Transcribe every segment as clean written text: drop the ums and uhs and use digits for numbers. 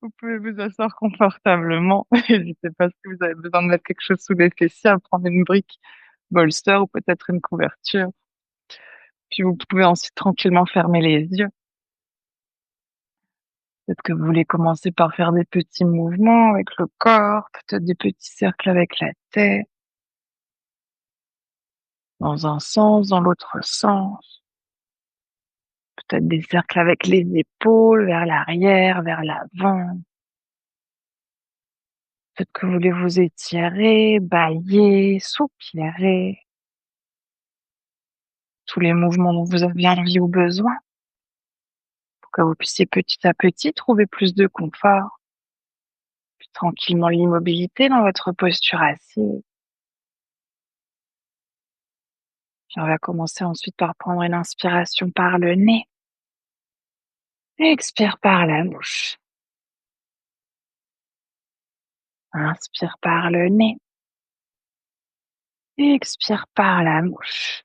Vous pouvez vous asseoir confortablement. N'hésitez pas si vous avez besoin de mettre quelque chose sous les fessiers à prendre une brique, bolster ou peut-être une couverture. Puis vous pouvez ensuite tranquillement fermer les yeux. Peut-être que vous voulez commencer par faire des petits mouvements avec le corps, peut-être des petits cercles avec la tête, dans un sens, dans l'autre sens. Peut-être des cercles avec les épaules, vers l'arrière, vers l'avant. Peut-être que vous voulez vous étirer, bâiller, soupirer. Tous les mouvements dont vous avez envie ou besoin pour que vous puissiez petit à petit trouver plus de confort, puis tranquillement l'immobilité dans votre posture assise. Puis on va commencer ensuite par prendre une inspiration par le nez et expire par la bouche. Inspire par le nez et expire par la bouche.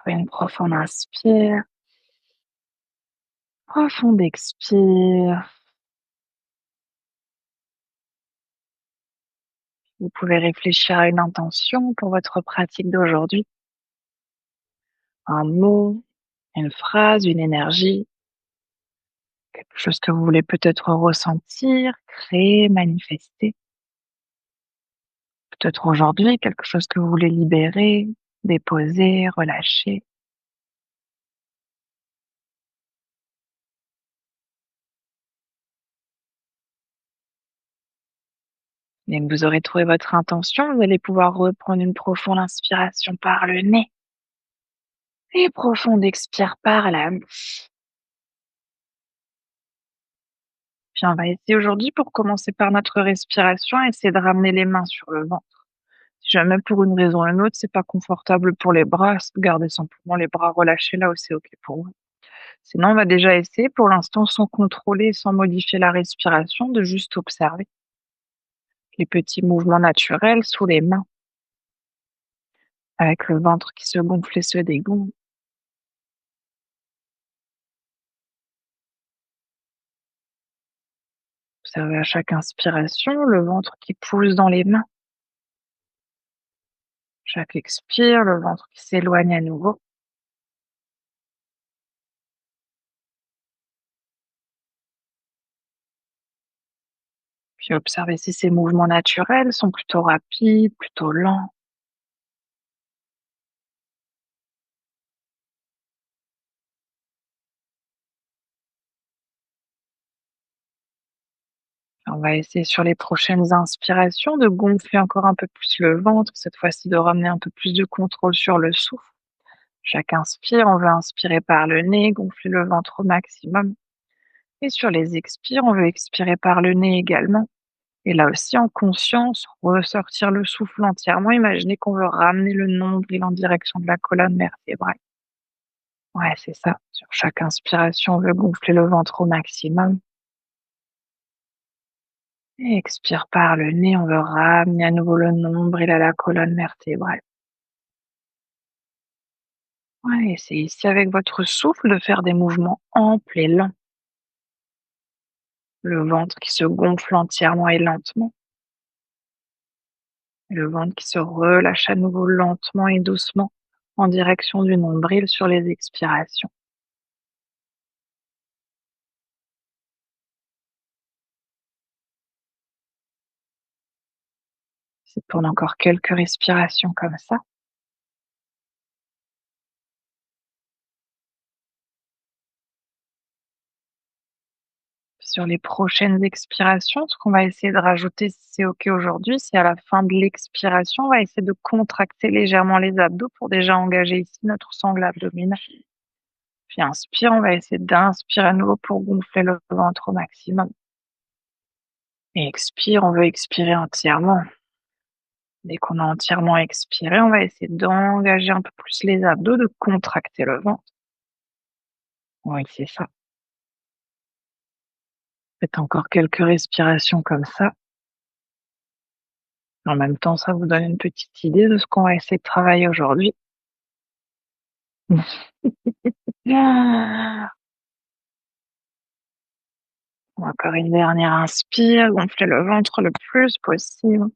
Fais une profonde inspire, profonde expire. Vous pouvez réfléchir à une intention pour votre pratique d'aujourd'hui, un mot, une phrase, une énergie, quelque chose que vous voulez peut-être ressentir, créer, manifester. Peut-être aujourd'hui quelque chose que vous voulez libérer, déposer, relâcher. Dès que vous aurez trouvé votre intention, vous allez pouvoir reprendre une profonde inspiration par le nez et profonde expire par la bouche. Puis on va essayer aujourd'hui, pour commencer par notre respiration, essayer de ramener les mains sur le ventre. Si jamais pour une raison ou une autre, c'est pas confortable pour les bras, gardez simplement les bras relâchés là où c'est OK pour vous. Sinon, on va déjà essayer pour l'instant, sans contrôler, sans modifier la respiration, de juste observer les petits mouvements naturels sous les mains, avec le ventre qui se gonfle et se dégonfle. Observez à chaque inspiration le ventre qui pousse dans les mains. Chaque expire, le ventre qui s'éloigne à nouveau. Puis observez si ces mouvements naturels sont plutôt rapides, plutôt lents. On va essayer sur les prochaines inspirations de gonfler encore un peu plus le ventre, cette fois-ci de ramener un peu plus de contrôle sur le souffle. Chaque inspire, on veut inspirer par le nez, gonfler le ventre au maximum. Et sur les expires, on veut expirer par le nez également. Et là aussi, en conscience, ressortir le souffle entièrement. Imaginez qu'on veut ramener le nombril en direction de la colonne vertébrale. Ouais, c'est ça. Sur chaque inspiration, on veut gonfler le ventre au maximum. Et expire par le nez, on veut ramener à nouveau le nombril à la colonne vertébrale. Ouais, essayez ici avec votre souffle de faire des mouvements amples et lents. Le ventre qui se gonfle entièrement et lentement. Le ventre qui se relâche à nouveau lentement et doucement en direction du nombril sur les expirations. C'est pour encore quelques respirations comme ça. Sur les prochaines expirations, ce qu'on va essayer de rajouter, si c'est OK aujourd'hui, c'est à la fin de l'expiration, on va essayer de contracter légèrement les abdos pour déjà engager ici notre sangle abdominale. Puis inspire, on va essayer d'inspirer à nouveau pour gonfler le ventre au maximum. Et expire, on veut expirer entièrement. Dès qu'on a entièrement expiré, on va essayer d'engager un peu plus les abdos, de contracter le ventre. Oui, c'est ça. Faites encore quelques respirations comme ça. En même temps, ça vous donne une petite idée de ce qu'on va essayer de travailler aujourd'hui. Encore une dernière inspire, gonflez le ventre le plus possible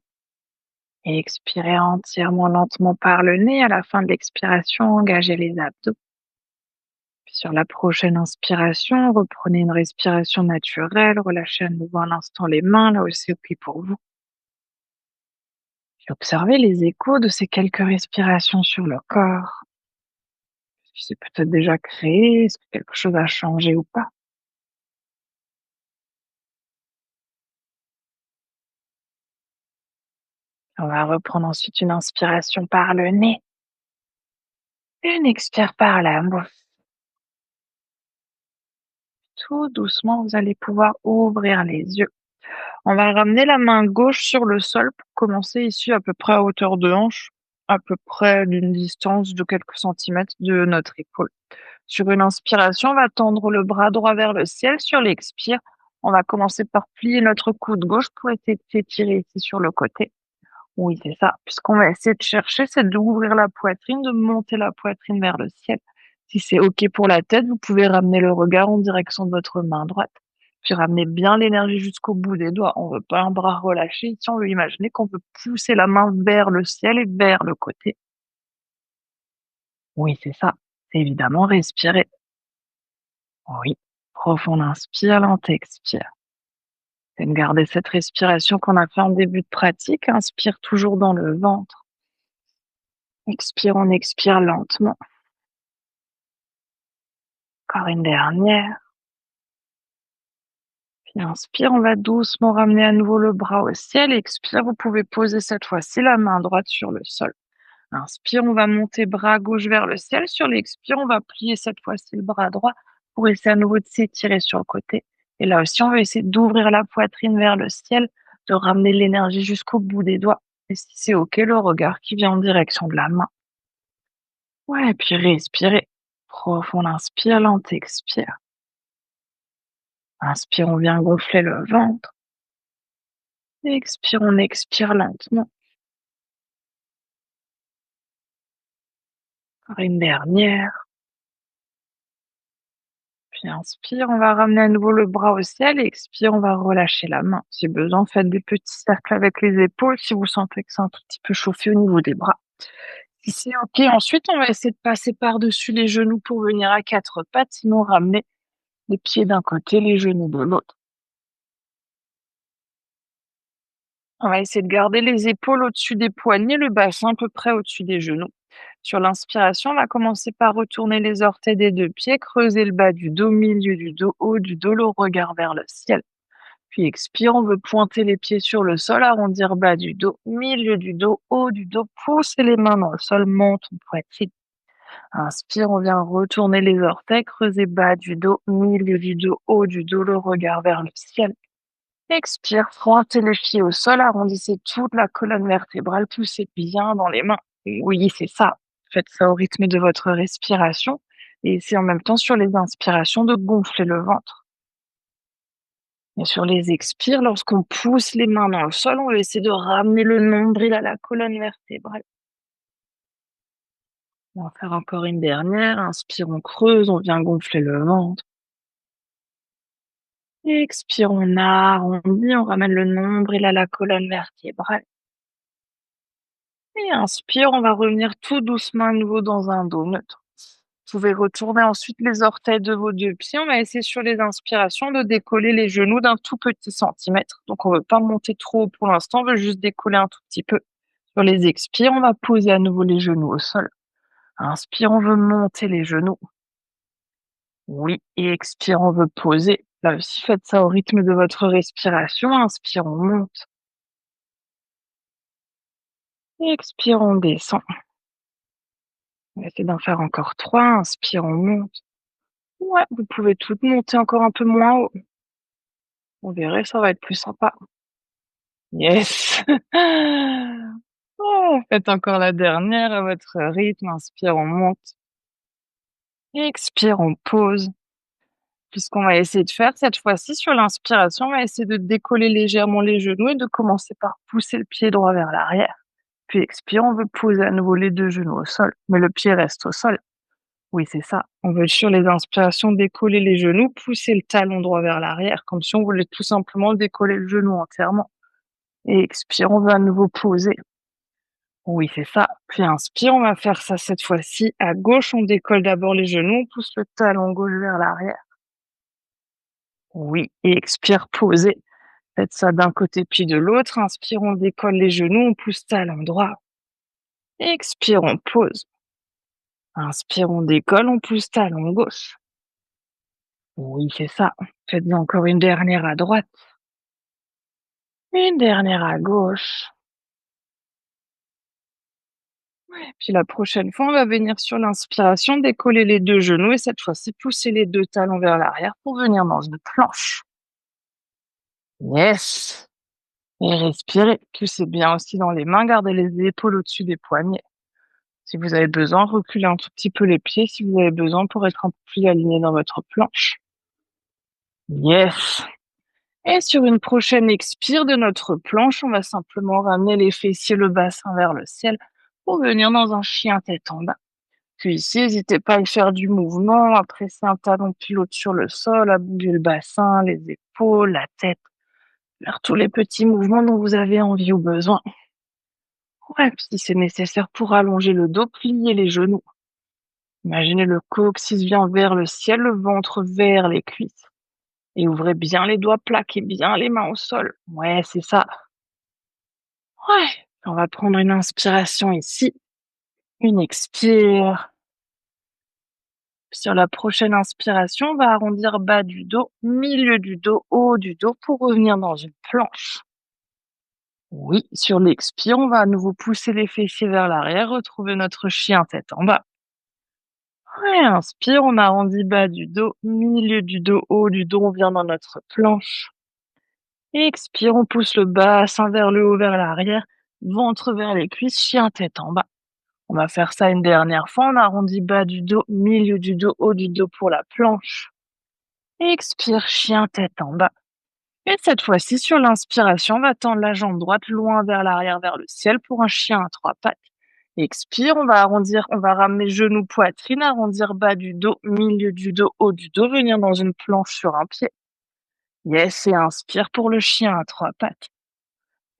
et expirez entièrement lentement par le nez. À la fin de l'expiration, engagez les abdos. Puis sur la prochaine inspiration, reprenez une respiration naturelle, relâchez à nouveau un instant les mains, là aussi OK pour vous. Puis observez les échos de ces quelques respirations sur le corps. Est-ce que c'est peut-être déjà créé? Est-ce que quelque chose a changé ou pas? On va reprendre ensuite une inspiration par le nez, une expire par la bouche. Tout doucement, vous allez pouvoir ouvrir les yeux. On va ramener la main gauche sur le sol pour commencer ici à peu près à hauteur de hanche, à peu près d'une distance de quelques centimètres de notre épaule. Sur une inspiration, on va tendre le bras droit vers le ciel. Sur l'expire, on va commencer par plier notre coude gauche pour essayer de s'étirer ici sur le côté. Oui, c'est ça. Puis ce qu'on va essayer de chercher, c'est d'ouvrir la poitrine, de monter la poitrine vers le ciel. Si c'est OK pour la tête, vous pouvez ramener le regard en direction de votre main droite. Puis ramenez bien l'énergie jusqu'au bout des doigts. On veut pas un bras relâché. Ici, on veut imaginer qu'on veut pousser la main vers le ciel et vers le côté. Oui, c'est ça. C'est évidemment respirer. Oui. Profond inspire, lente expire. Et de garder cette respiration qu'on a fait en début de pratique. Inspire toujours dans le ventre. Expire, on expire lentement. Encore une dernière. Puis inspire, on va doucement ramener à nouveau le bras au ciel. Expire, vous pouvez poser cette fois-ci la main droite sur le sol. Inspire, on va monter bras gauche vers le ciel. Sur l'expire, on va plier cette fois-ci le bras droit pour essayer à nouveau de s'étirer sur le côté. Et là aussi, on va essayer d'ouvrir la poitrine vers le ciel, de ramener l'énergie jusqu'au bout des doigts. Et si c'est OK, le regard qui vient en direction de la main. Ouais, et puis respirez. Profond inspire, lente expire. Inspire, on vient gonfler le ventre. Expire, on expire lentement. Encore une dernière. Puis inspire, on va ramener à nouveau le bras au ciel. Expire, on va relâcher la main. Si besoin, faites des petits cercles avec les épaules si vous sentez que c'est un tout petit peu chauffé au niveau des bras. Si c'est OK, ensuite, on va essayer de passer par-dessus les genoux pour venir à quatre pattes. Sinon, ramener les pieds d'un côté, les genoux de l'autre. On va essayer de garder les épaules au-dessus des poignets, le bassin à peu près au-dessus des genoux. Sur l'inspiration, on va commencer par retourner les orteils des deux pieds, creuser le bas du dos, milieu du dos, haut du dos, le regard vers le ciel. Puis expire, on veut pointer les pieds sur le sol, arrondir bas du dos, milieu du dos, haut du dos, pousser les mains dans le sol, monte en poitrine. Inspire, on vient retourner les orteils, creuser bas du dos, milieu du dos, haut du dos, le regard vers le ciel. Expire, frottez les pieds au sol, arrondissez toute la colonne vertébrale, poussez bien dans les mains. Oui, c'est ça. Faites ça au rythme de votre respiration et c'est en même temps sur les inspirations de gonfler le ventre. Et sur les expires, lorsqu'on pousse les mains dans le sol, on va essayer de ramener le nombril à la colonne vertébrale. On va faire encore une dernière. Inspire, on creuse, on vient gonfler le ventre. Expire, on arrondit, on ramène le nombril à la colonne vertébrale. Et inspire, on va revenir tout doucement à nouveau dans un dos neutre. Vous pouvez retourner ensuite les orteils de vos deux pieds. On va essayer sur les inspirations de décoller les genoux d'un tout petit centimètre. Donc on ne veut pas monter trop haut pour l'instant, on veut juste décoller un tout petit peu. Sur les expires, on va poser à nouveau les genoux au sol. Inspire, on veut monter les genoux. Oui, et expire, on veut poser. Là aussi, faites ça au rythme de votre respiration. Inspire, on monte. Expire, on descend. On va essayer d'en faire encore 3. Inspire, on monte. Ouais, vous pouvez toutes monter encore un peu moins haut. On verrait, ça va être plus sympa. Yes! Oh, faites encore la dernière à votre rythme. Inspire, on monte. Expire, on pose. Puis ce qu'on va essayer de faire cette fois-ci, sur l'inspiration, on va essayer de décoller légèrement les genoux et de commencer par pousser le pied droit vers l'arrière. Puis expire, on veut poser à nouveau les deux genoux au sol, mais le pied reste au sol. Oui, c'est ça. On veut sur les inspirations décoller les genoux, pousser le talon droit vers l'arrière, comme si on voulait tout simplement décoller le genou entièrement. Et expire, on va à nouveau poser. Oui, c'est ça. Puis inspire, on va faire ça cette fois-ci. À gauche, on décolle d'abord les genoux, on pousse le talon gauche vers l'arrière. Oui, et expire, poser. Faites ça d'un côté puis de l'autre. Inspire, on décolle les genoux, on pousse talon droit. Expire, on pose. Inspire, on décolle, on pousse talon gauche. Oui, c'est ça. Faites encore une dernière à droite. Une dernière à gauche. Ouais, puis la prochaine fois, on va venir sur l'inspiration, décoller les deux genoux et cette fois-ci, pousser les deux talons vers l'arrière pour venir dans une planche. Yes! Et respirez. Poussez bien aussi dans les mains, gardez les épaules au-dessus des poignets. Si vous avez besoin, reculez un tout petit peu les pieds si vous avez besoin pour être un peu plus aligné dans votre planche. Yes! Et sur une prochaine expire de notre planche, on va simplement ramener les fessiers, le bassin vers le ciel pour venir dans un chien tête en bas. Puis ici, n'hésitez pas à y faire du mouvement, à presser un talon pilote sur le sol, à bouger le bassin, les épaules, la tête, faire tous les petits mouvements dont vous avez envie ou besoin. Ouais, puis si c'est nécessaire pour allonger le dos, pliez les genoux. Imaginez le coccyx vient vers le ciel, le ventre vers les cuisses. Et ouvrez bien les doigts, plaquez bien les mains au sol. Ouais, c'est ça. Ouais. On va prendre une inspiration ici, une expire. Sur la prochaine inspiration, on va arrondir bas du dos, milieu du dos, haut du dos pour revenir dans une planche. Oui, sur l'expire, on va à nouveau pousser les fessiers vers l'arrière, retrouver notre chien tête en bas. Ouais, inspire, on arrondit bas du dos, milieu du dos, haut du dos, on vient dans notre planche. Expire, on pousse le bassin vers le haut, vers l'arrière, ventre vers les cuisses, chien tête en bas. On va faire ça une dernière fois, on arrondit bas du dos, milieu du dos, haut du dos pour la planche. Expire, chien tête en bas. Et cette fois-ci, sur l'inspiration, on va tendre la jambe droite loin vers l'arrière, vers le ciel pour un chien à trois pattes. Expire, on va arrondir, on va ramener genou, poitrine, arrondir bas du dos, milieu du dos, haut du dos, venir dans une planche sur un pied. Yes, et inspire pour le chien à trois pattes.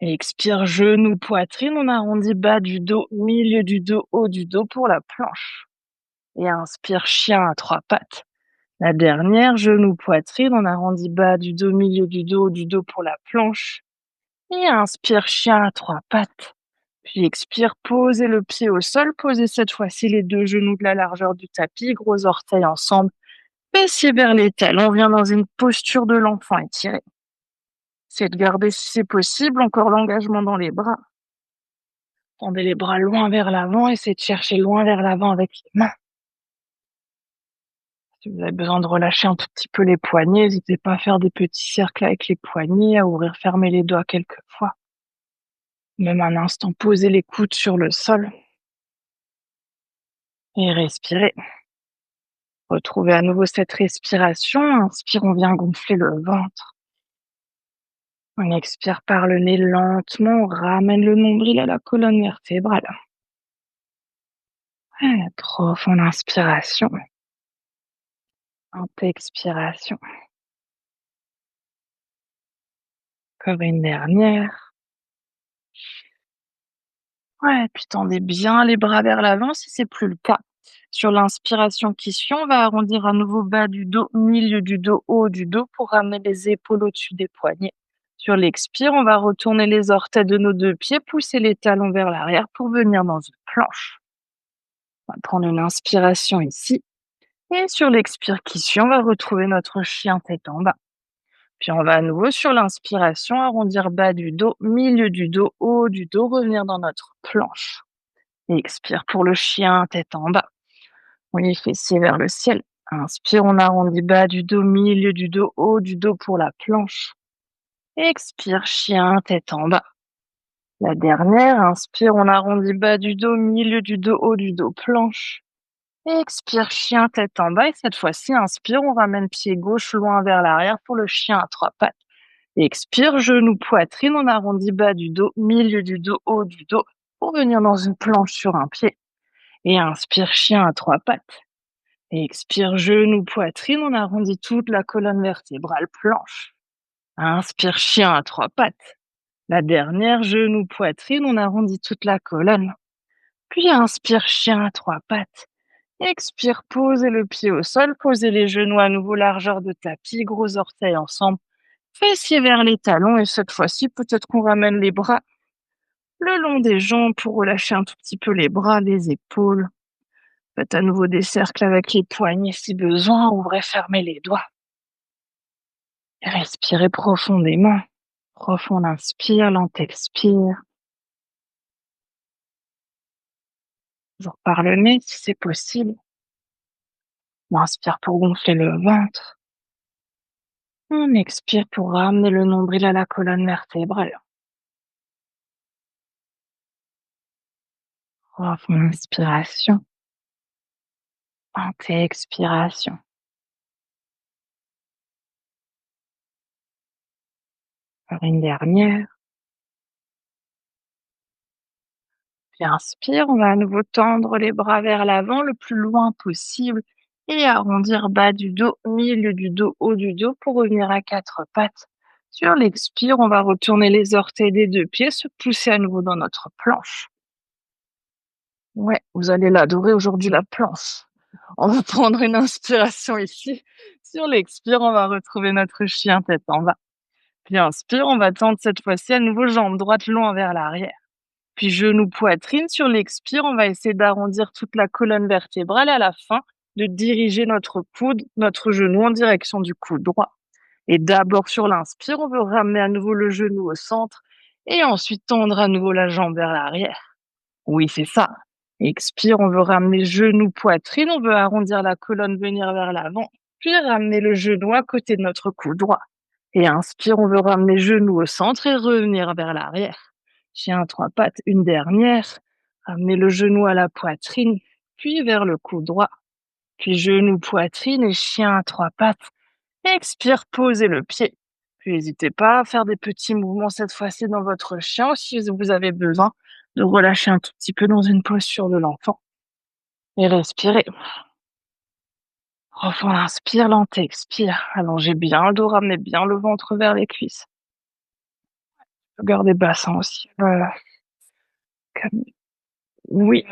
Et expire, genou, poitrine, on arrondit bas du dos, milieu du dos, haut du dos pour la planche. Et inspire, chien à trois pattes. La dernière, genou, poitrine, on arrondit bas du dos, milieu du dos pour la planche. Et inspire, chien à trois pattes. Puis expire, posez le pied au sol, posez cette fois-ci les deux genoux de la largeur du tapis, gros orteils ensemble, fessiers vers les talons, on vient dans une posture de l'enfant étiré. C'est de garder, si c'est possible, encore l'engagement dans les bras. Tendez les bras loin vers l'avant, essayez de chercher loin vers l'avant avec les mains. Si vous avez besoin de relâcher un tout petit peu les poignets, n'hésitez pas à faire des petits cercles avec les poignets, à ouvrir, fermer les doigts quelques fois. Même un instant, posez les coudes sur le sol et respirez. Retrouvez à nouveau cette respiration. Inspire, on vient gonfler le ventre. On expire par le nez lentement, on ramène le nombril à la colonne vertébrale. Profonde inspiration. Expiration. Encore une dernière. Ouais, puis tendez bien les bras vers l'avant si c'est plus le cas. Sur l'inspiration qui suit, on va arrondir à nouveau bas du dos, milieu du dos, haut du dos pour ramener les épaules au-dessus des poignets. Sur l'expire, on va retourner les orteils de nos deux pieds, pousser les talons vers l'arrière pour venir dans une planche. On va prendre une inspiration ici. Et sur l'expire qui suit, on va retrouver notre chien tête en bas. Puis on va à nouveau sur l'inspiration arrondir bas du dos, milieu du dos, haut du dos, revenir dans notre planche. Et expire pour le chien, tête en bas. On les fessiers vers le ciel. Inspire, on arrondit bas du dos, milieu du dos, haut du dos pour la planche. Expire, chien, tête en bas. La dernière, inspire, on arrondit bas du dos, milieu du dos, haut du dos, planche. Expire, chien, tête en bas. Et cette fois-ci, inspire, on ramène pied gauche loin vers l'arrière pour le chien à trois pattes. Expire, genou, poitrine, on arrondit bas du dos, milieu du dos, haut du dos, pour venir dans une planche sur un pied. Et inspire, chien à trois pattes. Expire, genou, poitrine, on arrondit toute la colonne vertébrale, planche. Inspire, chien à trois pattes. La dernière, genou, poitrine, on arrondit toute la colonne. Puis inspire, chien à trois pattes. Expire, posez le pied au sol, posez les genoux à nouveau largeur de tapis, gros orteils ensemble. Fessiers vers les talons et cette fois-ci, peut-être qu'on ramène les bras le long des jambes pour relâcher un tout petit peu les bras, les épaules. Faites à nouveau des cercles avec les poignets si besoin, ouvrez, fermez les doigts. Respirez profondément. Profond inspire, lent expire. Toujours par le nez si c'est possible. On inspire pour gonfler le ventre. On expire pour ramener le nombril à la colonne vertébrale. Profond inspiration. Lente expiration. Encore une dernière. Puis inspire, on va à nouveau tendre les bras vers l'avant le plus loin possible et arrondir bas du dos, milieu du dos, haut du dos pour revenir à quatre pattes. Sur l'expire, on va retourner les orteils des deux pieds, se pousser à nouveau dans notre planche. Ouais, vous allez l'adorer aujourd'hui, la planche. On va prendre une inspiration ici. Sur l'expire, on va retrouver notre chien tête en bas. Puis inspire, on va tendre cette fois-ci à nouveau jambe droite loin vers l'arrière. Puis genou, poitrine. Sur l'expire, on va essayer d'arrondir toute la colonne vertébrale et à la fin, de diriger notre coude, notre genou en direction du coude droit. Et d'abord sur l'inspire, on veut ramener à nouveau le genou au centre et ensuite tendre à nouveau la jambe vers l'arrière. Oui, c'est ça. Expire, on veut ramener genou, poitrine, on veut arrondir la colonne, venir vers l'avant, puis ramener le genou à côté de notre cou droit. Et inspire, on veut ramener genou au centre et revenir vers l'arrière. Chien à trois pattes, une dernière. Ramener le genou à la poitrine, puis vers le cou droit. Puis genou, poitrine et chien à trois pattes. Expire, posez le pied. Puis n'hésitez pas à faire des petits mouvements cette fois-ci dans votre chien ou si vous avez besoin de relâcher un tout petit peu dans une posture de l'enfant. Et respirez. Profond inspire, lent expire. Allongez bien le dos, ramenez bien le ventre vers les cuisses. Gardez bassin aussi. Voilà. Comme... Oui,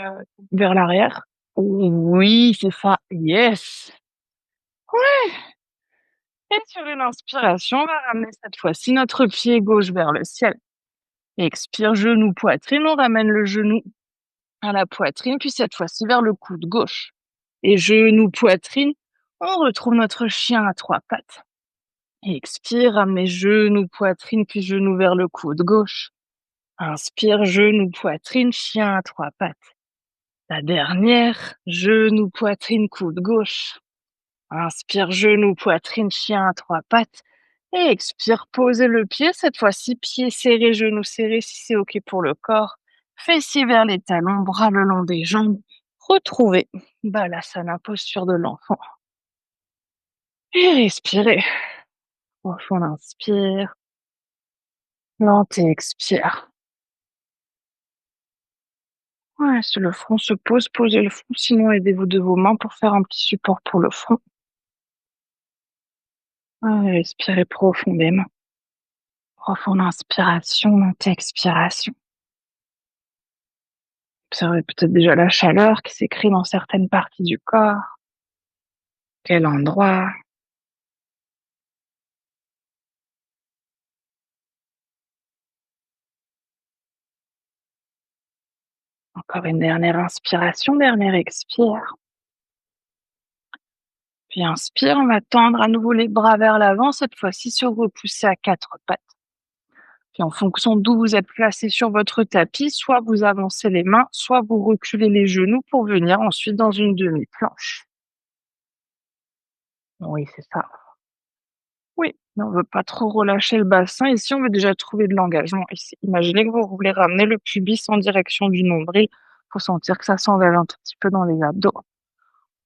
vers l'arrière. Oui, c'est ça. Yes. Et sur une inspiration, on va ramener cette fois-ci notre pied gauche vers le ciel. Expire, genou, poitrine. On ramène le genou à la poitrine, puis cette fois-ci vers le coude gauche. Et genou, poitrine, on retrouve notre chien à trois pattes. Expire, ramenez genou, poitrine, puis genou vers le coude gauche. Inspire, genou, poitrine, chien à trois pattes. La dernière, genou, poitrine, coude gauche. Inspire, genou, poitrine, chien à trois pattes. Et expire, posez le pied, cette fois-ci, pied serré, genou serré si c'est OK pour le corps. Fessiers vers les talons, bras le long des jambes. Retrouvez Balasana, posture de l'enfant. Et respirez. Profond inspire. Lente et expire. Ouais, si le front se pose, posez le front. Sinon, aidez-vous de vos mains pour faire un petit support pour le front. Ouais, respirez profondément. Profonde inspiration, lente expiration. Observez peut-être déjà la chaleur qui s'écrit dans certaines parties du corps. Quel endroit? Encore une dernière inspiration, dernière expire. Puis inspire, on va tendre à nouveau les bras vers l'avant, cette fois-ci se repousser à quatre pattes. Puis en fonction d'où vous êtes placé sur votre tapis, soit vous avancez les mains, soit vous reculez les genoux pour venir ensuite dans une demi-planche. Oui, c'est ça. Oui, mais on veut pas trop relâcher le bassin. Ici, on veut déjà trouver de l'engagement. Ici, imaginez que vous voulez ramener le pubis en direction du nombril pour sentir que ça s'engage un tout petit peu dans les abdos.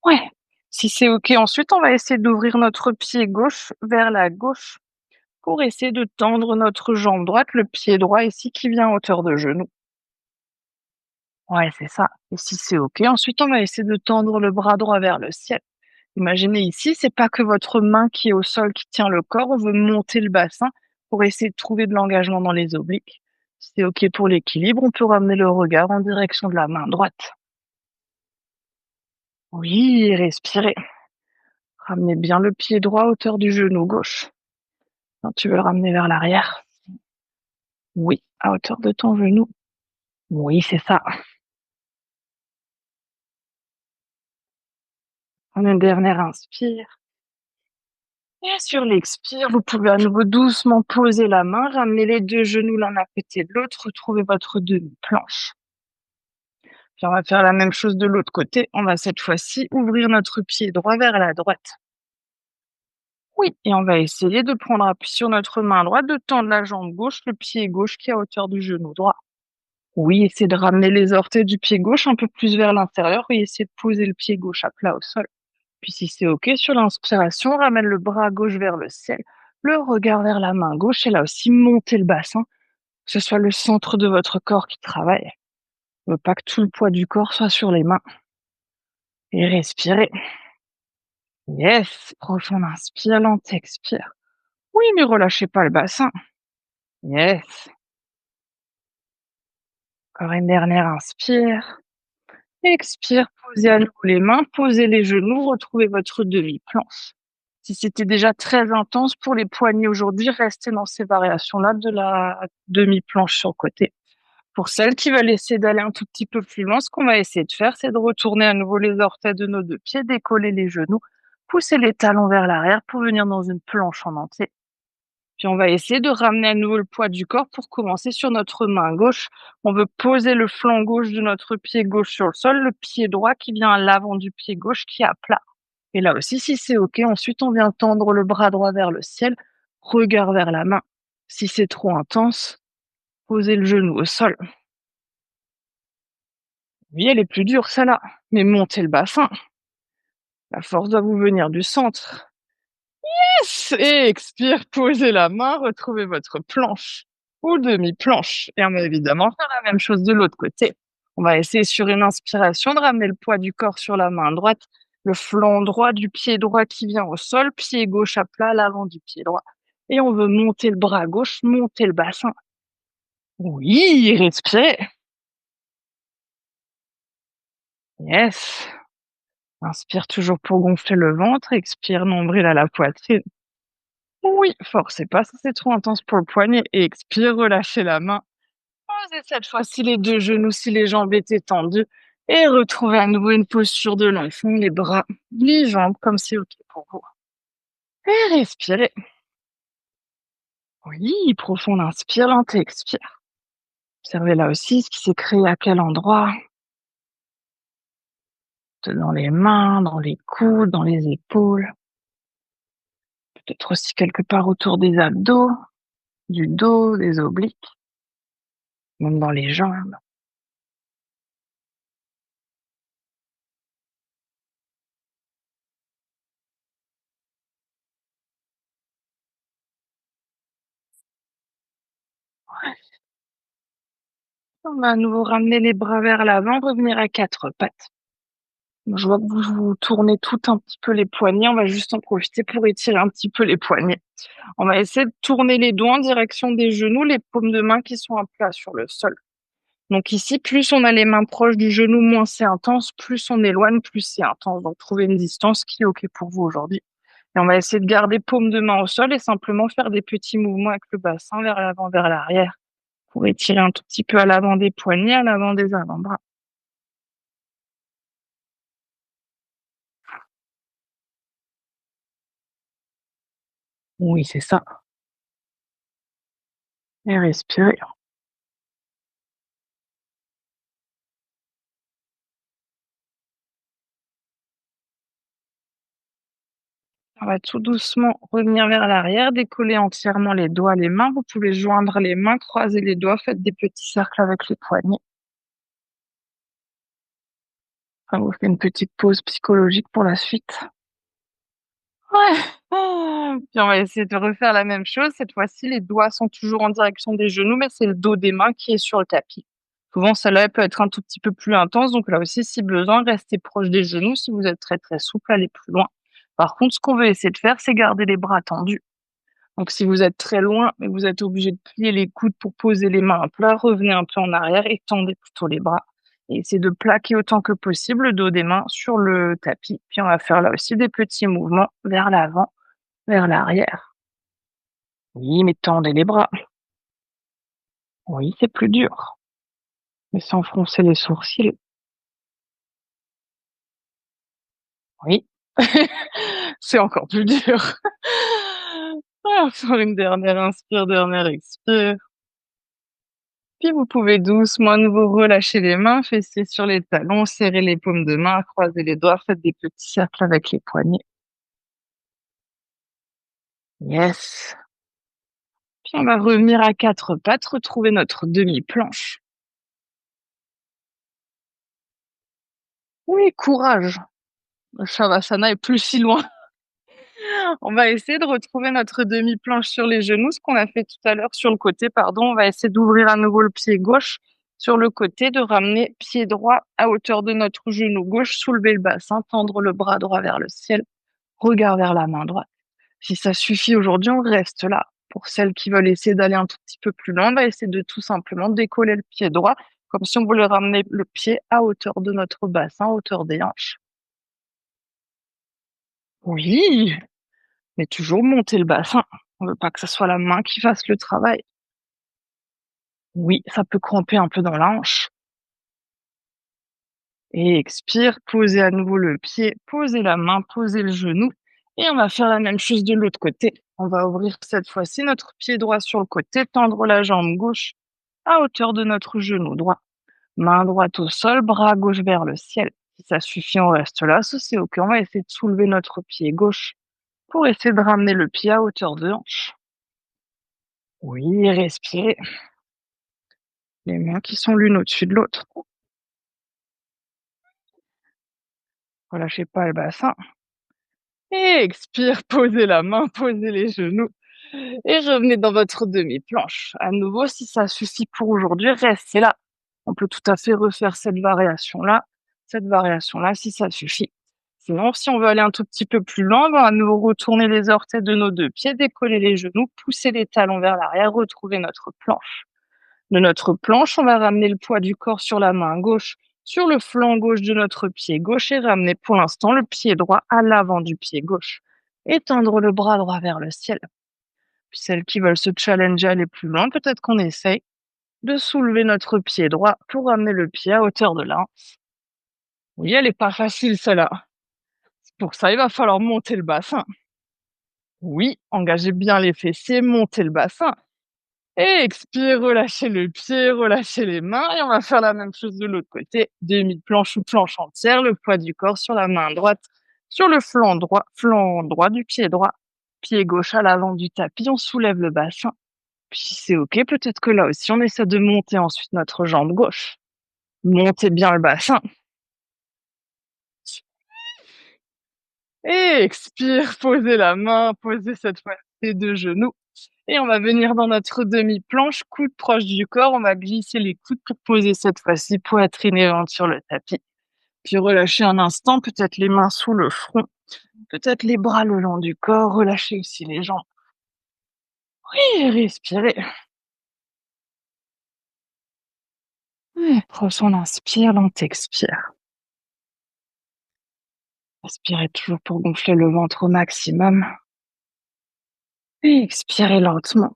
Ouais. Si c'est OK, ensuite, on va essayer d'ouvrir notre pied gauche vers la gauche pour essayer de tendre notre jambe droite, le pied droit ici qui vient à hauteur de genou. Ouais, c'est ça. Et si c'est OK, ensuite, on va essayer de tendre le bras droit vers le ciel. Imaginez ici, c'est pas que votre main qui est au sol qui tient le corps, on veut monter le bassin pour essayer de trouver de l'engagement dans les obliques. Si c'est OK pour l'équilibre, on peut ramener le regard en direction de la main droite. Oui, respirez. Ramenez bien le pied droit à hauteur du genou gauche. Quand tu veux le ramener vers l'arrière. Oui, à hauteur de ton genou. Oui, c'est ça. On a une dernière inspire. Et sur l'expire, vous pouvez à nouveau doucement poser la main, ramener les deux genoux l'un à côté de l'autre, retrouvez votre demi-planche. Puis on va faire la même chose de l'autre côté. On va cette fois-ci ouvrir notre pied droit vers la droite. Oui, et on va essayer de prendre appui sur notre main droite, de tendre la jambe gauche, le pied gauche qui est à hauteur du genou droit. Oui, essayez de ramener les orteils du pied gauche un peu plus vers l'intérieur et essayez de poser le pied gauche à plat au sol. Puis si c'est OK, sur l'inspiration, ramène le bras gauche vers le ciel, le regard vers la main gauche et là aussi montez le bassin, que ce soit le centre de votre corps qui travaille. On veut pas que tout le poids du corps soit sur les mains. Et respirez. Yes, profond inspire, lente expire. Oui, mais relâchez pas le bassin. Yes. Encore une dernière inspire. Expire, posez à nouveau les mains, posez les genoux, retrouvez votre demi-planche. Si c'était déjà très intense pour les poignets aujourd'hui, restez dans ces variations-là de la demi-planche sur le côté. Pour celles qui veulent essayer d'aller un tout petit peu plus loin, ce qu'on va essayer de faire, c'est de retourner à nouveau les orteils de nos deux pieds, décoller les genoux, pousser les talons vers l'arrière pour venir dans une planche en entier. Puis on va essayer de ramener à nouveau le poids du corps pour commencer sur notre main gauche. On veut poser le flanc gauche de notre pied gauche sur le sol, le pied droit qui vient à l'avant du pied gauche qui est à plat. Et là aussi, si c'est OK, ensuite on vient tendre le bras droit vers le ciel, regard vers la main. Si c'est trop intense, posez le genou au sol. Oui, elle est plus dure, celle-là, mais montez le bassin. La force doit vous venir du centre. Et expire, posez la main, retrouvez votre planche ou demi-planche. Et on va évidemment faire la même chose de l'autre côté. On va essayer sur une inspiration de ramener le poids du corps sur la main droite, le flanc droit du pied droit qui vient au sol, pied gauche à plat, l'avant du pied droit. Et on veut monter le bras gauche, monter le bassin. Oui, respirez. Yes. Inspire toujours pour gonfler le ventre, expire nombril à la poitrine. Oui, forcez pas, ça c'est trop intense pour le poignet. Et expire, relâchez la main. Posez cette fois-ci les deux genoux si les jambes étaient tendues. Et retrouvez à nouveau une posture de l'enfant, les bras, les jambes, comme c'est OK pour vous. Et respirez. Oui, profond inspire, lente expire. Observez là aussi ce qui s'est créé à quel endroit. Dans les mains, dans les coudes, dans les épaules. Peut-être aussi quelque part autour des abdos, du dos, des obliques, même dans les jambes. On va à nouveau ramener les bras vers l'avant, revenir à quatre pattes. Je vois que vous tournez tout un petit peu les poignets. On va juste en profiter pour étirer un petit peu les poignets. On va essayer de tourner les doigts en direction des genoux, les paumes de main qui sont à plat sur le sol. Donc ici, plus on a les mains proches du genou, moins c'est intense. Plus on éloigne, plus c'est intense. Donc trouvez une distance qui est OK pour vous aujourd'hui. Et on va essayer de garder paume de main au sol et simplement faire des petits mouvements avec le bassin vers l'avant, vers l'arrière pour étirer un tout petit peu à l'avant des poignets, à l'avant des avant-bras. Oui, c'est ça. Et respirez. On va tout doucement revenir vers l'arrière, décoller entièrement les doigts, les mains. Vous pouvez joindre les mains, croiser les doigts, faites des petits cercles avec les poignets. Ça vous fait une petite pause psychologique pour la suite. Ouais. Puis on va essayer de refaire la même chose. Cette fois-ci, les doigts sont toujours en direction des genoux, mais c'est le dos des mains qui est sur le tapis. Souvent, celle-là, elle peut être un tout petit peu plus intense. Donc là aussi, si besoin, restez proche des genoux. Si vous êtes très, très souple, allez plus loin. Par contre, ce qu'on veut essayer de faire, c'est garder les bras tendus. Donc si vous êtes très loin et vous êtes obligé de plier les coudes pour poser les mains à plat, revenez un peu en arrière et tendez plutôt les bras. Et essayez de plaquer autant que possible le dos des mains sur le tapis. Puis on va faire là aussi des petits mouvements vers l'avant, vers l'arrière. Oui, mais tendez les bras. Oui, c'est plus dur. Mais sans froncer les sourcils. Oui, c'est encore plus dur. On va faire une dernière inspire, dernière expire. Puis vous pouvez doucement à nouveau relâcher les mains, fessiers sur les talons, serrer les paumes de main, croiser les doigts, faites des petits cercles avec les poignets. Yes. Puis on va revenir à quatre pattes, retrouver notre demi-planche. Oui, courage. Le Shavasana est plus si loin. On va essayer de retrouver notre demi-planche sur les genoux, ce qu'on a fait tout à l'heure sur le côté, pardon. On va essayer d'ouvrir à nouveau le pied gauche sur le côté, de ramener pied droit à hauteur de notre genou gauche, soulever le bassin, tendre le bras droit vers le ciel, regard vers la main droite. Si ça suffit aujourd'hui, on reste là. Pour celles qui veulent essayer d'aller un tout petit peu plus loin, on va essayer de tout simplement décoller le pied droit, comme si on voulait ramener le pied à hauteur de notre bassin, à hauteur des hanches. Oui, mais toujours monter le bassin. On veut pas que ce soit la main qui fasse le travail. Oui, ça peut cramper un peu dans la hanche. Et expire, posez à nouveau le pied, posez la main, posez le genou. Et on va faire la même chose de l'autre côté. On va ouvrir cette fois-ci notre pied droit sur le côté, tendre la jambe gauche à hauteur de notre genou droit. Main droite au sol, bras gauche vers le ciel. Si ça suffit, on reste là. Si c'est OK, on va essayer de soulever notre pied gauche pour essayer de ramener le pied à hauteur de hanche. Oui, respirez. Les mains qui sont l'une au-dessus de l'autre. Relâchez pas le bassin. Et expire, posez la main, posez les genoux. Et revenez dans votre demi-planche. À nouveau, si ça suffit pour aujourd'hui, restez là. On peut tout à fait refaire cette variation-là, si ça suffit. Sinon, si on veut aller un tout petit peu plus loin, on va à nouveau retourner les orteils de nos deux pieds, décoller les genoux, pousser les talons vers l'arrière, retrouver notre planche. De notre planche, on va ramener le poids du corps sur la main gauche, sur le flanc gauche de notre pied gauche et ramener pour l'instant le pied droit à l'avant du pied gauche. Étendre le bras droit vers le ciel. Puis celles qui veulent se challenger à aller plus loin, peut-être qu'on essaye de soulever notre pied droit pour ramener le pied à hauteur de là. Oui, elle est pas facile celle-là. Pour ça, il va falloir monter le bassin. Oui, engagez bien les fessiers, montez le bassin. Et expire, relâchez le pied, relâchez les mains et on va faire la même chose de l'autre côté. Demi-planche ou planche entière, le poids du corps sur la main droite, sur le flanc droit du pied droit, pied gauche à l'avant du tapis, on soulève le bassin. Puis si c'est OK, peut-être que là aussi on essaie de monter ensuite notre jambe gauche. Montez bien le bassin et expire, posez la main, posez cette fois les deux genoux et on va venir dans notre demi-planche, coude proche du corps, on va glisser les coudes pour poser cette fois-ci poitrine et ventre sur le tapis. Puis relâchez un instant, peut-être les mains sous le front, peut-être les bras le long du corps, relâchez aussi les jambes. Oui, respirez. Prochain inspire, lent expire. Inspirez toujours pour gonfler le ventre au maximum. Et expirez lentement.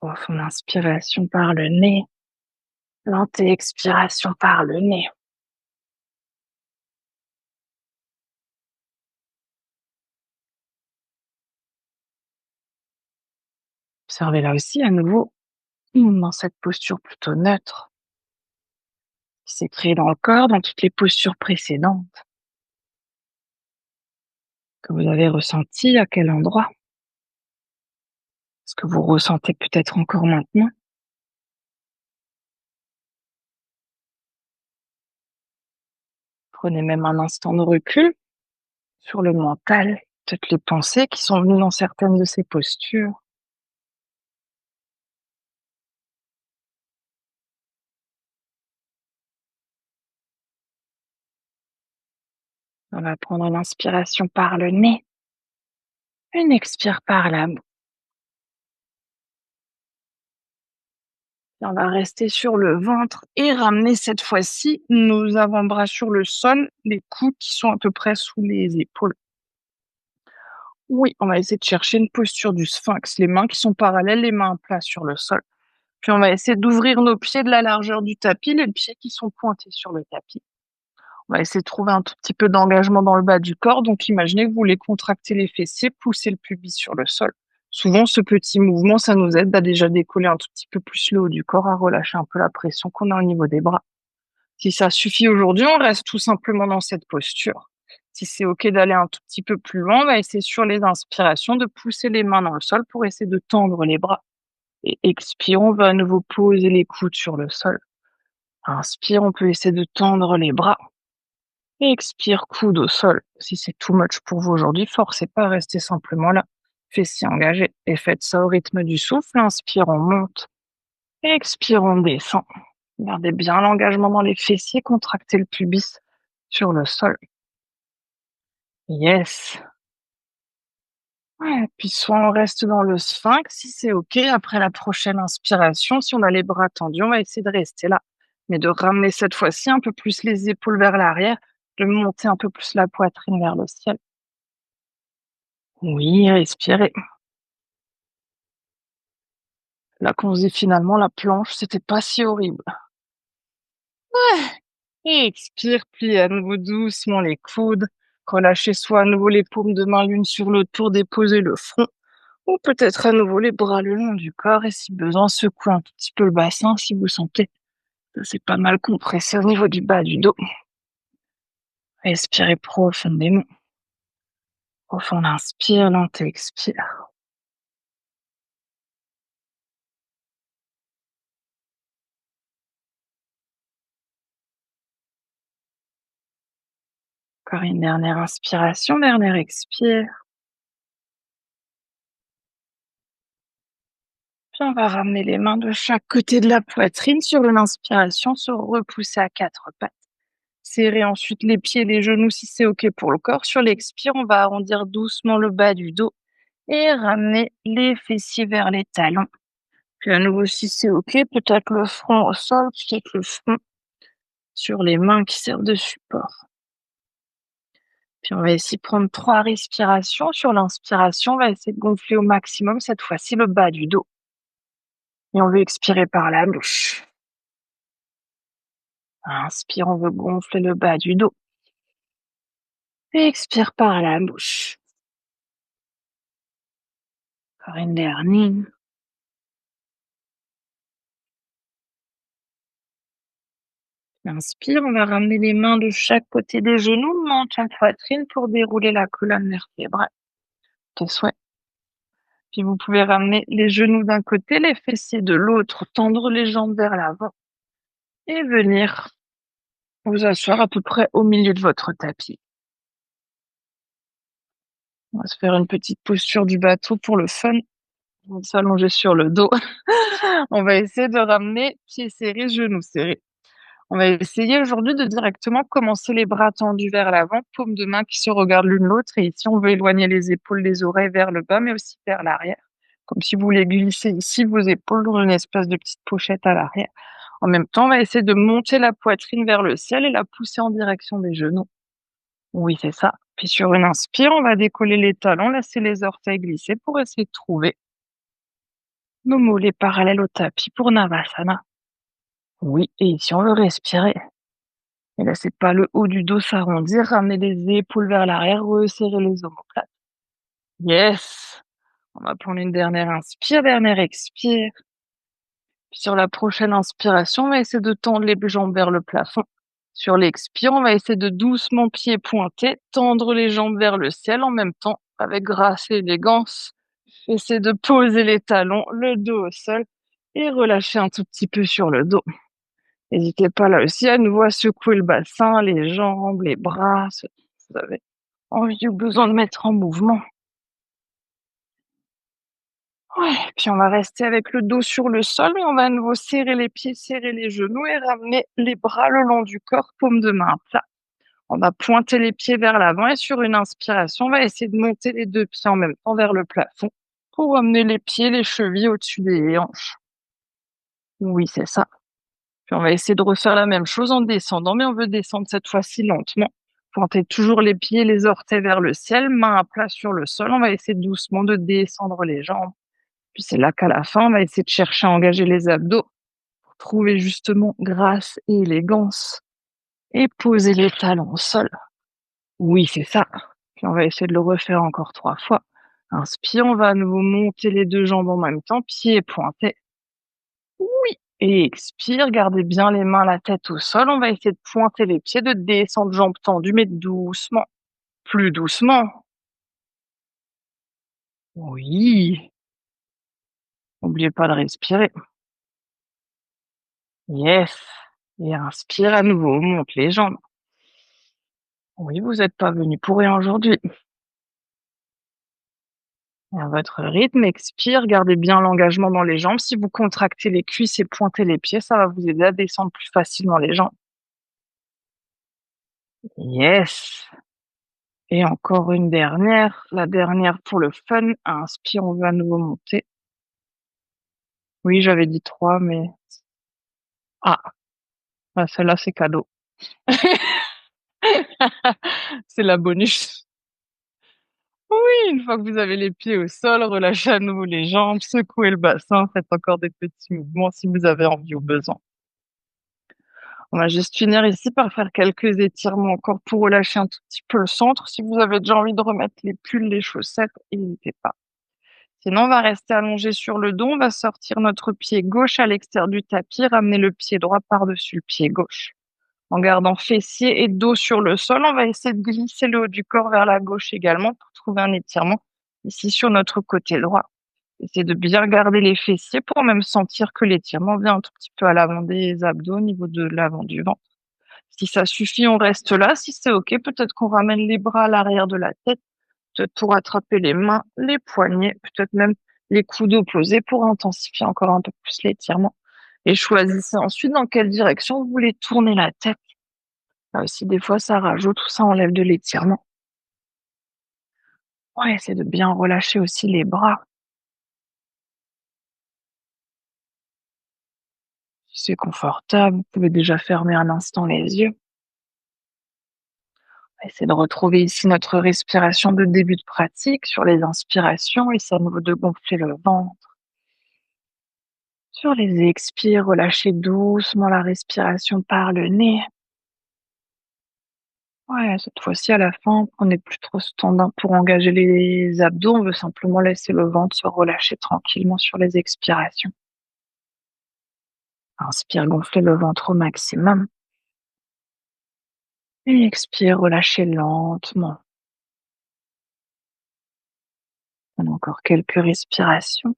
Profond inspiration par le nez. Lente expiration par le nez. Observez là aussi à nouveau dans cette posture plutôt neutre qui s'est créée dans le corps, dans toutes les postures précédentes que vous avez ressenties, à quel endroit? Est-ce que vous ressentez peut-être encore maintenant? Prenez même un instant de recul sur le mental, peut-être les pensées qui sont venues dans certaines de ces postures. On va prendre une inspiration par le nez, une expire par la bouche. On va rester sur le ventre et ramener cette fois-ci nos avant-bras sur le sol, les coudes qui sont à peu près sous les épaules. Oui, on va essayer de chercher une posture du sphinx, les mains qui sont parallèles, les mains à plat sur le sol. Puis on va essayer d'ouvrir nos pieds de la largeur du tapis, les pieds qui sont pointés sur le tapis. On va essayer de trouver un tout petit peu d'engagement dans le bas du corps. Donc imaginez que vous voulez contracter les fessiers, pousser le pubis sur le sol. Souvent, ce petit mouvement, ça nous aide à déjà décoller un tout petit peu plus le haut du corps, à relâcher un peu la pression qu'on a au niveau des bras. Si ça suffit aujourd'hui, on reste tout simplement dans cette posture. Si c'est OK d'aller un tout petit peu plus loin, on va essayer sur les inspirations de pousser les mains dans le sol pour essayer de tendre les bras. Et expire, on va à nouveau poser les coudes sur le sol. Inspire, on peut essayer de tendre les bras. Et expire, coude au sol. Si c'est too much pour vous aujourd'hui, forcez pas à rester simplement là. Fessiers engagés et faites ça au rythme du souffle. Inspire, on monte. Et expire, on descend. Gardez bien l'engagement dans les fessiers, contractez le pubis sur le sol. Yes. Ouais, puis soit on reste dans le sphinx, si c'est OK, après la prochaine inspiration, si on a les bras tendus, on va essayer de rester là. Mais de ramener cette fois-ci un peu plus les épaules vers l'arrière, de monter un peu plus la poitrine vers le ciel. Oui, respirez. Là, qu'on se dit finalement, la planche, c'était pas si horrible. Et expire, pliez à nouveau doucement les coudes. Relâchez soit à nouveau les paumes de main l'une sur l'autre pour déposer le front. Ou peut-être à nouveau les bras le long du corps et si besoin, secouez un tout petit peu le bassin si vous sentez que c'est pas mal compressé au niveau du bas du dos. Respirez profondément. Profond inspire, lent expire. Encore une dernière inspiration, dernière expire. Puis on va ramener les mains de chaque côté de la poitrine sur une inspiration, se repousser à quatre pattes. Serrer ensuite les pieds, les genoux si c'est OK pour le corps. Sur l'expire, on va arrondir doucement le bas du dos et ramener les fessiers vers les talons. Puis à nouveau, si c'est OK, peut-être le front au sol, peut-être le front sur les mains qui servent de support. Puis on va essayer de prendre 3 respirations. Sur l'inspiration, on va essayer de gonfler au maximum cette fois-ci le bas du dos. Et on veut expirer par la bouche. Inspire, on veut gonfler le bas du dos. Et expire par la bouche. Encore une dernière. Inspire, on va ramener les mains de chaque côté des genoux, menton poitrine pour dérouler la colonne vertébrale. Tes souhaits. Puis vous pouvez ramener les genoux d'un côté, les fessiers de l'autre, tendre les jambes vers l'avant et venir vous asseoir à peu près au milieu de votre tapis. On va se faire une petite posture du bateau pour le fun. On va s'allonger sur le dos. On va essayer de ramener pieds serrés, genoux serrés. On va essayer aujourd'hui de directement commencer les bras tendus vers l'avant, paumes de main qui se regardent l'une l'autre. Et ici, on veut éloigner les épaules des oreilles vers le bas, mais aussi vers l'arrière. Comme si vous voulez glisser ici vos épaules dans une espèce de petite pochette à l'arrière. En même temps, on va essayer de monter la poitrine vers le ciel et la pousser en direction des genoux. Oui, c'est ça. Puis sur une inspire, on va décoller les talons, laisser les orteils glisser pour essayer de trouver nos mollets parallèles au tapis pour Navasana. Oui, et ici, on veut respirer. Et laissez pas le haut du dos s'arrondir, ramenez les épaules vers l'arrière, resserrez les omoplates. Yes! On va prendre une dernière inspire, dernière expire. Puis sur la prochaine inspiration, on va essayer de tendre les jambes vers le plafond. Sur l'expire, on va essayer de doucement pieds pointés, tendre les jambes vers le ciel en même temps, avec grâce et élégance. Essayez de poser les talons, le dos au sol et relâcher un tout petit peu sur le dos. N'hésitez pas là aussi à nouveau à secouer le bassin, les jambes, les bras, ce que vous avez envie ou besoin de mettre en mouvement. Ouais, puis on va rester avec le dos sur le sol, mais on va à nouveau serrer les pieds, serrer les genoux et ramener les bras le long du corps, paume de main à plat. On va pointer les pieds vers l'avant et sur une inspiration, on va essayer de monter les 2 pieds en même temps vers le plafond pour amener les pieds, les chevilles au-dessus des hanches. Oui, c'est ça. Puis on va essayer de refaire la même chose en descendant, mais on veut descendre cette fois-ci lentement. Pointer toujours les pieds, les orteils vers le ciel, main à plat sur le sol. On va essayer doucement de descendre les jambes. Puis c'est là qu'à la fin, on va essayer de chercher à engager les abdos pour trouver justement grâce et élégance et poser les talons au sol. Oui, c'est ça. Puis on va essayer de le refaire encore 3 fois. Inspire, on va à nouveau monter les 2 jambes en même temps, pieds pointés. Oui. Et expire, gardez bien les mains, la tête au sol. On va essayer de pointer les pieds, de descendre jambes tendues, mais doucement. Plus doucement. Oui. N'oubliez pas de respirer. Yes. Et inspire à nouveau, monte les jambes. Oui, vous n'êtes pas venu pour rien aujourd'hui. Et à votre rythme, expire, gardez bien l'engagement dans les jambes. Si vous contractez les cuisses et pointez les pieds, ça va vous aider à descendre plus facilement les jambes. Yes. Et encore une dernière, la dernière pour le fun. Inspire, on va à nouveau monter. Oui, j'avais dit 3, mais ah, bah, celle-là, c'est cadeau. C'est la bonus. Oui, une fois que vous avez les pieds au sol, relâchez à nouveau les jambes, secouez le bassin, faites encore des petits mouvements si vous avez envie ou besoin. On va juste finir ici par faire quelques étirements encore pour relâcher un tout petit peu le centre. Si vous avez déjà envie de remettre les pulls, les chaussettes, n'hésitez pas. Sinon, on va rester allongé sur le dos. On va sortir notre pied gauche à l'extérieur du tapis, ramener le pied droit par-dessus le pied gauche. En gardant fessier et dos sur le sol, on va essayer de glisser le haut du corps vers la gauche également pour trouver un étirement ici sur notre côté droit. Essayez de bien garder les fessiers pour même sentir que l'étirement vient un tout petit peu à l'avant des abdos, au niveau de l'avant du ventre. Si ça suffit, on reste là. Si c'est OK, peut-être qu'on ramène les bras à l'arrière de la tête, peut-être pour attraper les mains, les poignets, peut-être même les coudes opposés pour intensifier encore un peu plus l'étirement. Et choisissez ensuite dans quelle direction vous voulez tourner la tête. Là aussi, des fois, ça rajoute ou ça enlève de l'étirement. Ouais, c'est de bien relâcher aussi les bras. Si c'est confortable, vous pouvez déjà fermer un instant les yeux. On va essayer de retrouver ici notre respiration de début de pratique sur les inspirations et c'est à nouveau de gonfler le ventre. Sur les expires, relâchez doucement la respiration par le nez. Ouais, cette fois-ci, à la fin, prenez plus trop ce temps pour engager les abdos. On veut simplement laisser le ventre se relâcher tranquillement sur les expirations. Inspire, gonflez le ventre au maximum. Et expire, relâchez lentement. On a encore quelques respirations.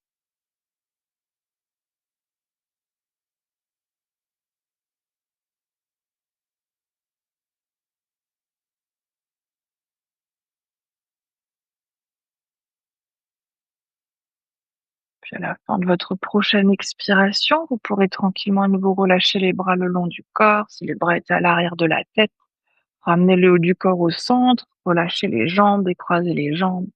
Puis à la fin de votre prochaine expiration, vous pourrez tranquillement à nouveau relâcher les bras le long du corps. Si les bras étaient à l'arrière de la tête, ramenez le haut du corps au centre, relâchez les jambes, décroisez les jambes.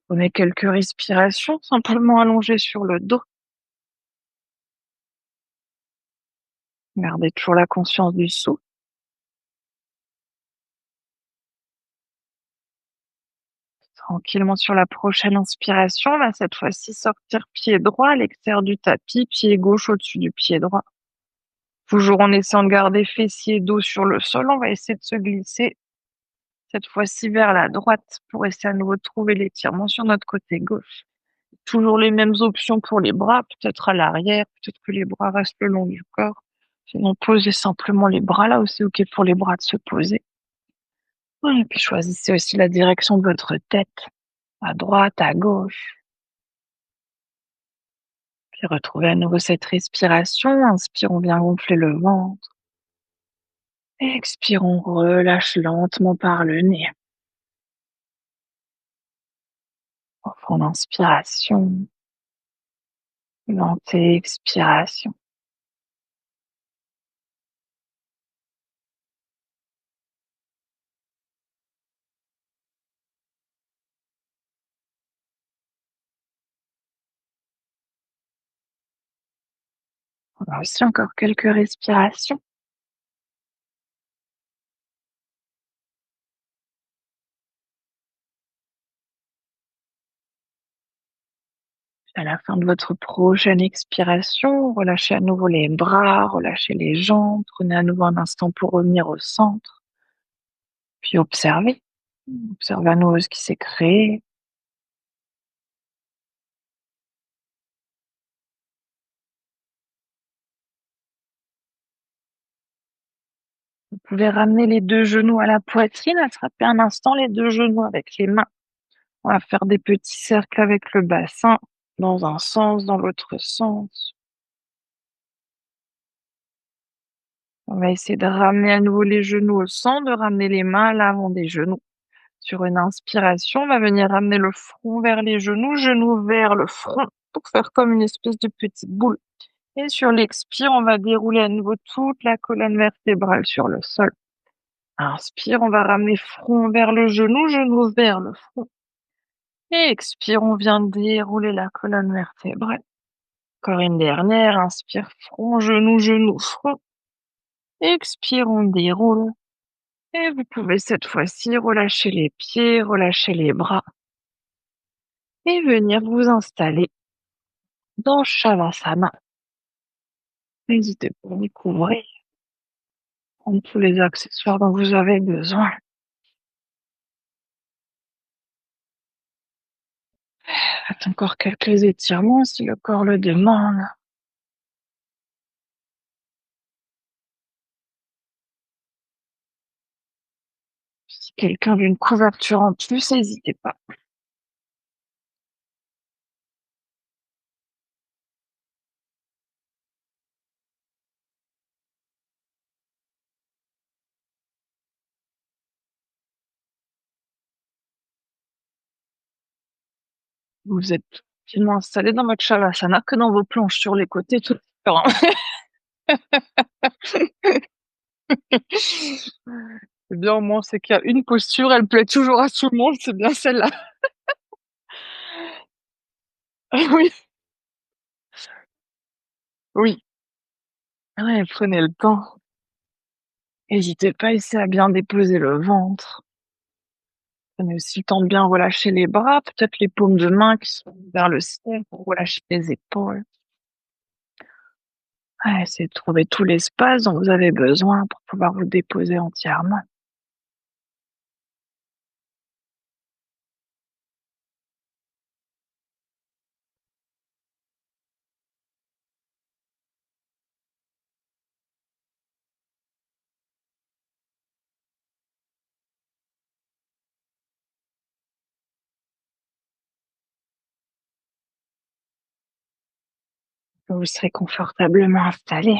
Prenez quelques respirations, simplement allongé sur le dos. Gardez toujours la conscience du souffle. Tranquillement sur la prochaine inspiration, on va cette fois-ci sortir pied droit à l'extérieur du tapis, pied gauche au-dessus du pied droit. Toujours en essayant de garder fessier et dos sur le sol, on va essayer de se glisser cette fois-ci vers la droite pour essayer à nouveau de trouver l'étirement sur notre côté gauche. Toujours les mêmes options pour les bras, peut-être à l'arrière, peut-être que les bras restent le long du corps. Sinon, posez simplement les bras là aussi, OK pour les bras de se poser. Ouais, et puis choisissez aussi la direction de votre tête, à droite, à gauche. Puis retrouvez à nouveau cette respiration. Inspirons bien gonfler le ventre. Expirons, relâche lentement par le nez. Profonde inspiration, lente expiration. On a aussi encore quelques respirations. À la fin de votre prochaine expiration, relâchez à nouveau les bras, relâchez les jambes, prenez à nouveau un instant pour revenir au centre, puis observez. Observez à nouveau ce qui s'est créé. Vous pouvez ramener les 2 genoux à la poitrine, attraper un instant les 2 genoux avec les mains. On va faire des petits cercles avec le bassin, dans un sens, dans l'autre sens. On va essayer de ramener à nouveau les genoux au centre, de ramener les mains à l'avant des genoux. Sur une inspiration, on va venir ramener le front vers les genoux vers le front, pour faire comme une espèce de petite boule. Et sur l'expire, on va dérouler à nouveau toute la colonne vertébrale sur le sol. Inspire, on va ramener front vers le genou vers le front. Et expire, on vient dérouler la colonne vertébrale. Encore une dernière, inspire, front, front. Expire, on déroule. Et vous pouvez cette fois-ci relâcher les pieds, relâcher les bras et venir vous installer dans Shavasana. N'hésitez pas à découvrir, prendre tous les accessoires dont vous avez besoin. Faites encore quelques étirements si le corps le demande. Si quelqu'un veut une couverture en plus, n'hésitez pas. Vous êtes tellement installé dans votre Shavasana que dans vos planches sur les côtés, tout est différent. C'est bien, au moins, c'est qu'il y a une posture, elle plaît toujours à tout le monde, c'est bien celle-là. Oui, oui. Ouais, prenez le temps. N'hésitez pas ici à bien déposer le ventre. Prenez aussi le temps de bien relâcher les bras, peut-être les paumes de main qui sont vers le ciel pour relâcher les épaules. Ouais, essayez de trouver tout l'espace dont vous avez besoin pour pouvoir vous déposer entièrement. Vous serez confortablement installé.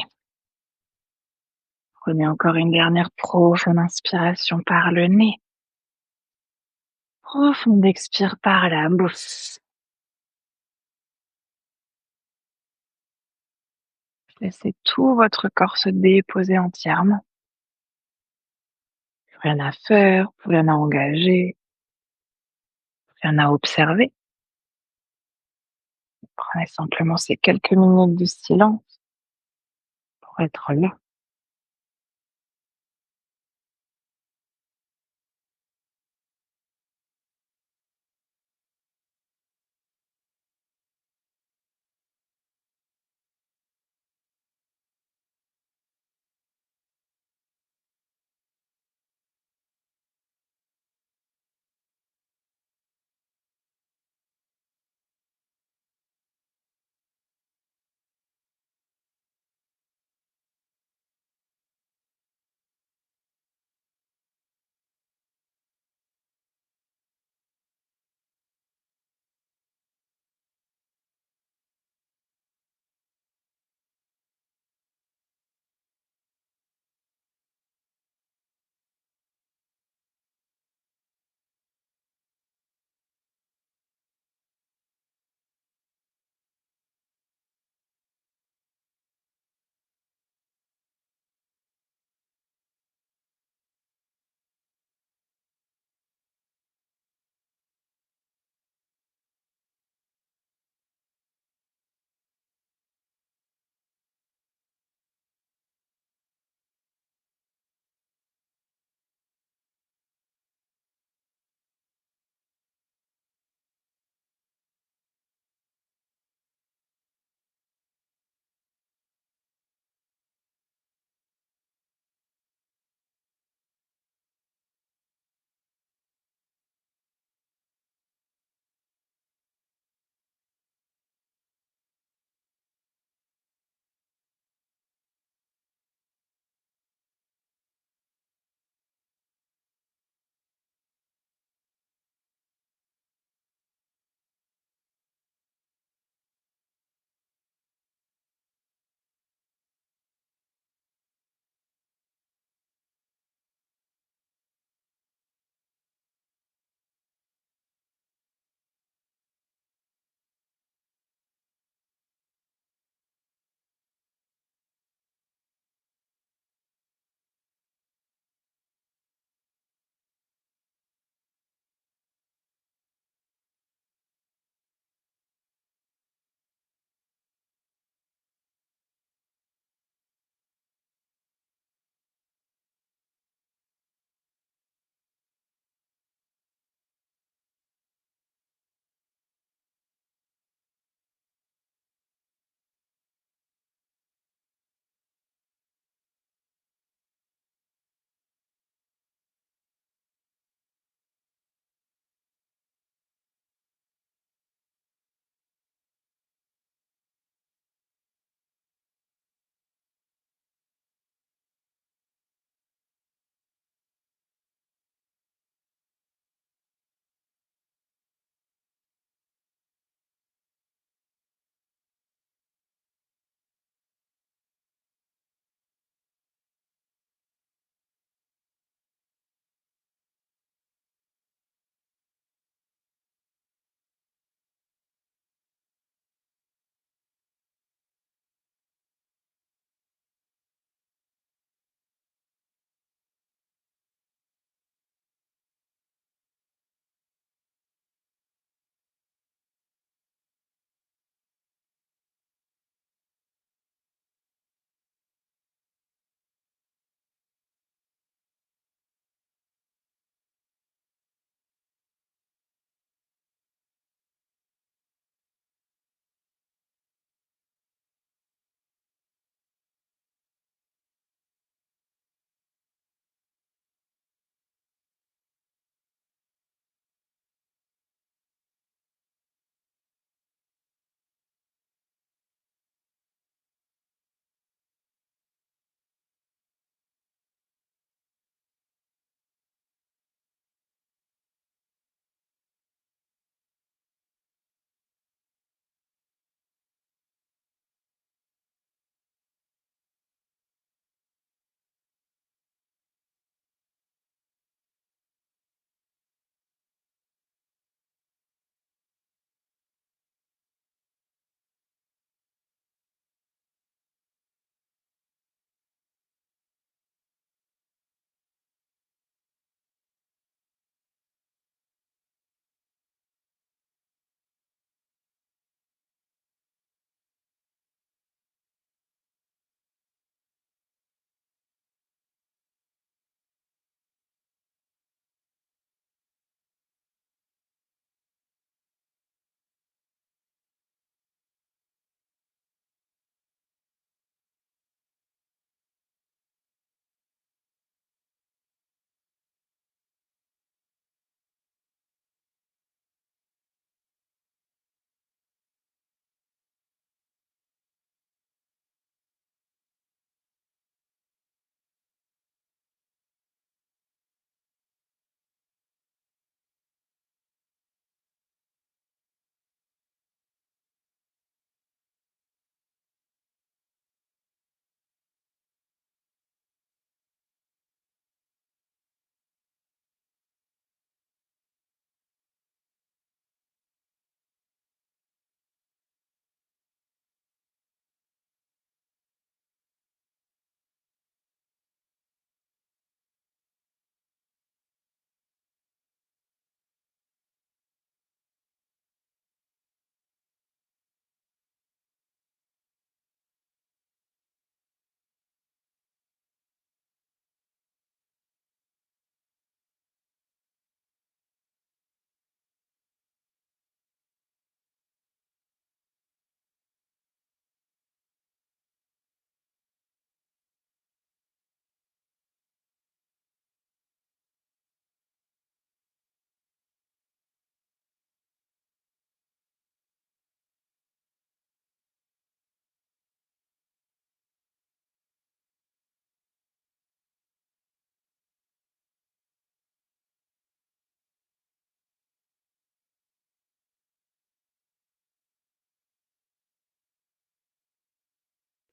Prenez encore une dernière profonde inspiration par le nez. Profonde expire par la bouche. Laissez tout votre corps se déposer entièrement. Plus rien à faire, plus rien à engager, plus rien à observer. Prenez simplement ces quelques minutes de silence pour être là.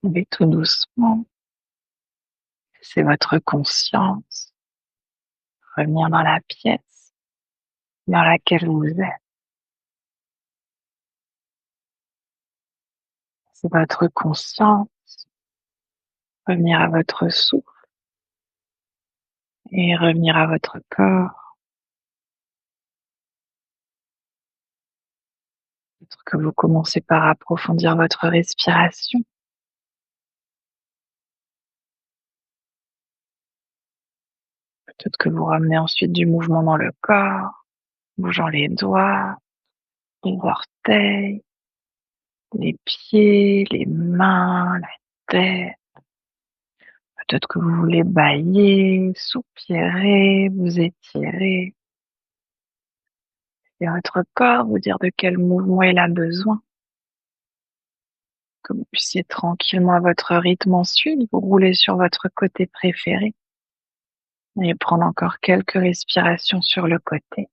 Et tout doucement, c'est votre conscience revenir dans la pièce dans laquelle vous êtes. C'est votre conscience revenir à votre souffle et revenir à votre corps. Peut-être que vous commencez par approfondir votre respiration. Peut-être que vous ramenez ensuite du mouvement dans le corps, bougeant les doigts, les orteils, les pieds, les mains, la tête. Peut-être que vous voulez bâiller, soupirer, vous étirer. Et votre corps vous dire de quel mouvement il a besoin. Que vous puissiez tranquillement à votre rythme ensuite vous rouler sur votre côté préféré et prendre encore quelques respirations sur le côté.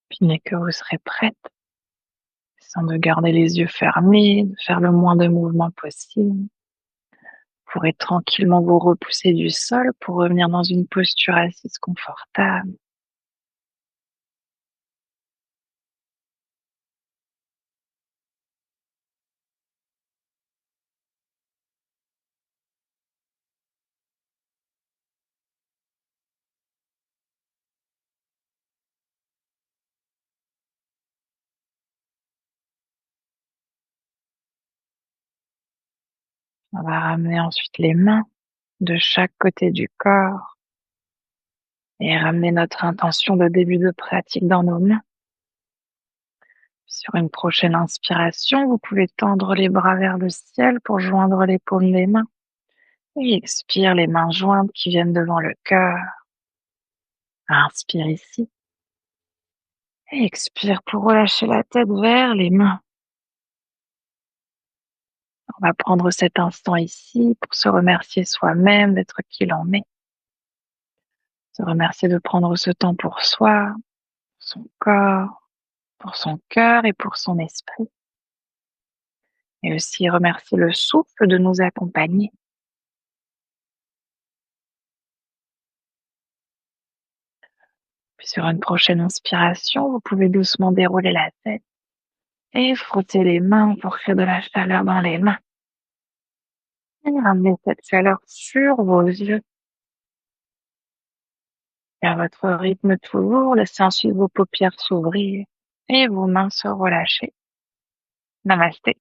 Puis dès que vous serez prête, sans de garder les yeux fermés, de faire le moins de mouvements possible, vous pourrez tranquillement vous repousser du sol pour revenir dans une posture assise confortable. On va ramener ensuite les mains de chaque côté du corps et ramener notre intention de début de pratique dans nos mains. Sur une prochaine inspiration, vous pouvez tendre les bras vers le ciel pour joindre les paumes des mains. Et expire les mains jointes qui viennent devant le cœur. Inspire ici. Et expire pour relâcher la tête vers les mains. On va prendre cet instant ici pour se remercier soi-même d'être qui l'on est. Se remercier de prendre ce temps pour soi, pour son corps, pour son cœur et pour son esprit. Et aussi remercier le souffle de nous accompagner. Puis sur une prochaine inspiration, vous pouvez doucement dérouler la tête et frotter les mains pour créer de la chaleur dans les mains. Et ramener cette chaleur sur vos yeux. Et à votre rythme toujours, laissez ensuite vos paupières s'ouvrir et vos mains se relâcher. Namasté.